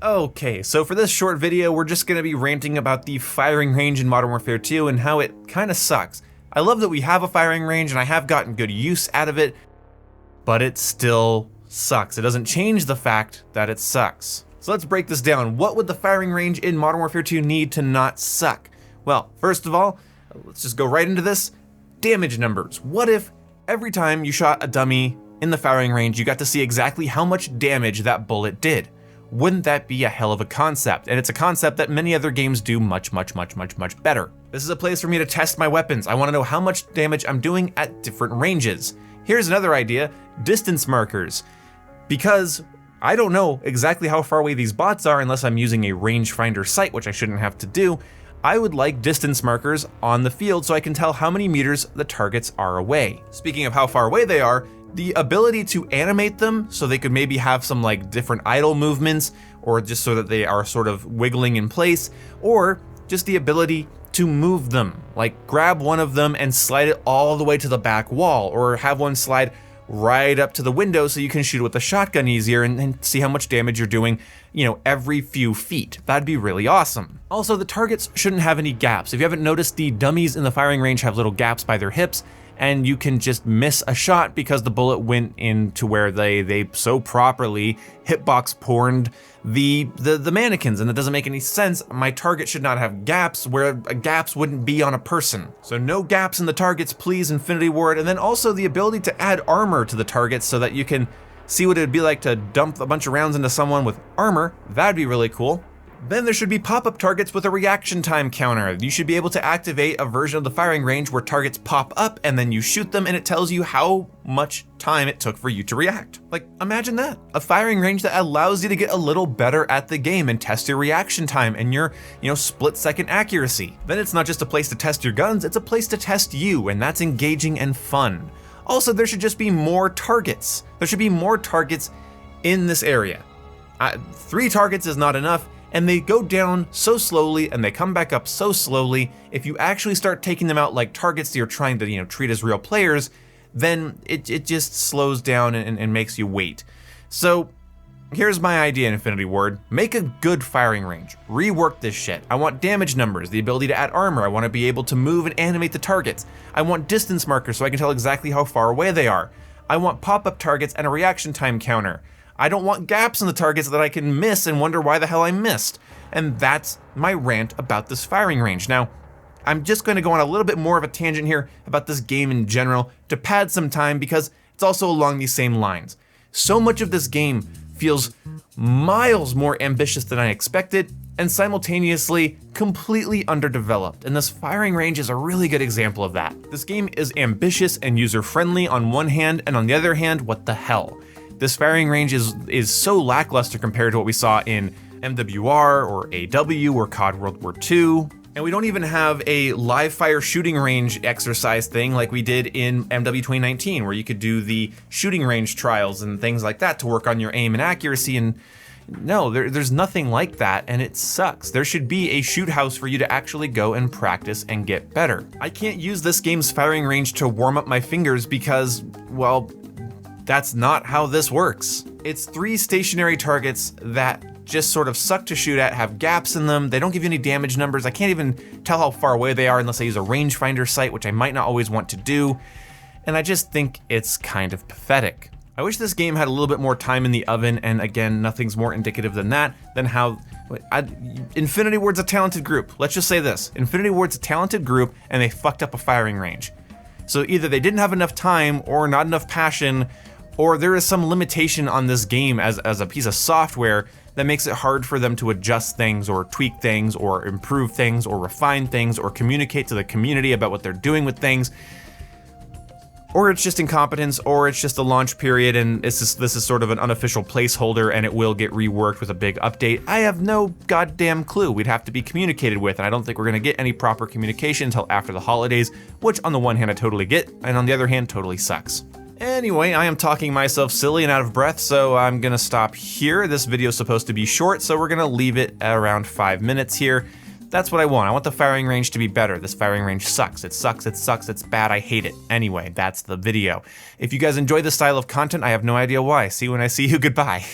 Okay, so for this short video, we're just gonna be ranting about the firing range in Modern Warfare 2 and how it kinda sucks. I love that we have a firing range and I have gotten good use out of it, but it still sucks. It doesn't change the fact that it sucks. So let's break this down. What would the firing range in Modern Warfare 2 need to not suck? Well, first of all, let's just go right into this. Damage numbers. What if every time you shot a dummy in the firing range, you got to see exactly how much damage that bullet did? Wouldn't that be a hell of a concept? And it's a concept that many other games do much better. This is a place for me to test my weapons. I want to know how much damage I'm doing at different ranges. Here's another idea, distance markers. Because I don't know exactly how far away these bots are unless I'm using a rangefinder sight, which I shouldn't have to do. I would like distance markers on the field so I can tell how many meters the targets are away. Speaking of how far away they are, the ability to animate them so they could maybe have some like different idle movements, or just so that they are sort of wiggling in place, or just the ability to move them, like grab one of them and slide it all the way to the back wall, or have one slide right up to the window so you can shoot with a shotgun easier and see how much damage you're doing, every few feet. That'd be really awesome. Also, the targets shouldn't have any gaps. If you haven't noticed, the dummies in the firing range have little gaps by their hips, and you can just miss a shot because the bullet went into where they so properly hitbox porned the mannequins, and it doesn't make any sense. My target should not have gaps where gaps wouldn't be on a person. So no gaps in the targets, please, Infinity Ward. And then also the ability to add armor to the targets so that you can see what it'd be like to dump a bunch of rounds into someone with armor. That'd be really cool. Then there should be pop-up targets with a reaction time counter. You should be able to activate a version of the firing range where targets pop up and then you shoot them and it tells you how much time it took for you to react. Like, imagine that. A firing range that allows you to get a little better at the game and test your reaction time and your, split-second accuracy. Then it's not just a place to test your guns, it's a place to test you, and that's engaging and fun. Also, there should just be more targets. There should be more targets in this area. 3 targets is not enough. And they go down so slowly and they come back up so slowly. If you actually start taking them out like targets that you're trying to treat as real players, then it just slows down and makes you wait. So here's my idea, Infinity Ward. Make a good firing range. Rework this shit. I want damage numbers, the ability to add armor. I want to be able to move and animate the targets. I want distance markers so I can tell exactly how far away they are. I want pop-up targets and a reaction time counter. I don't want gaps in the targets that I can miss and wonder why the hell I missed. And that's my rant about this firing range. Now, I'm just going to go on a little bit more of a tangent here about this game in general to pad some time because it's also along these same lines. So much of this game feels miles more ambitious than I expected and simultaneously completely underdeveloped. And this firing range is a really good example of that. This game is ambitious and user-friendly on one hand, and on the other hand, what the hell? This firing range is so lackluster compared to what we saw in MWR or AW or COD World War II. And we don't even have a live fire shooting range exercise thing like we did in MW 2019, where you could do the shooting range trials and things like that to work on your aim and accuracy. And no, there's nothing like that, and it sucks. There should be a shoot house for you to actually go and practice and get better. I can't use this game's firing range to warm up my fingers because, well, that's not how this works. It's 3 stationary targets that just sort of suck to shoot at, have gaps in them, they don't give you any damage numbers, I can't even tell how far away they are unless I use a rangefinder sight, which I might not always want to do, and I just think it's kind of pathetic. I wish this game had a little bit more time in the oven, and again, nothing's more indicative than that, than how Infinity Ward's a talented group. Let's just say this, Infinity Ward's a talented group, and they fucked up a firing range. So either they didn't have enough time, or not enough passion, or there is some limitation on this game as a piece of software that makes it hard for them to adjust things or tweak things or improve things or refine things or communicate to the community about what they're doing with things. Or it's just incompetence, or it's just a launch period and this is sort of an unofficial placeholder and it will get reworked with a big update. I have no goddamn clue. We'd have to be communicated with, and I don't think we're gonna get any proper communication until after the holidays, which on the one hand I totally get, and on the other hand totally sucks. Anyway, I am talking myself silly and out of breath, so I'm gonna stop here. This video is supposed to be short, so we're gonna leave it at around 5 minutes here. That's what I want. I want the firing range to be better. This firing range sucks. It sucks, it sucks, it's bad, I hate it. Anyway, that's the video. If you guys enjoy this style of content, I have no idea why. See you when I see you, goodbye.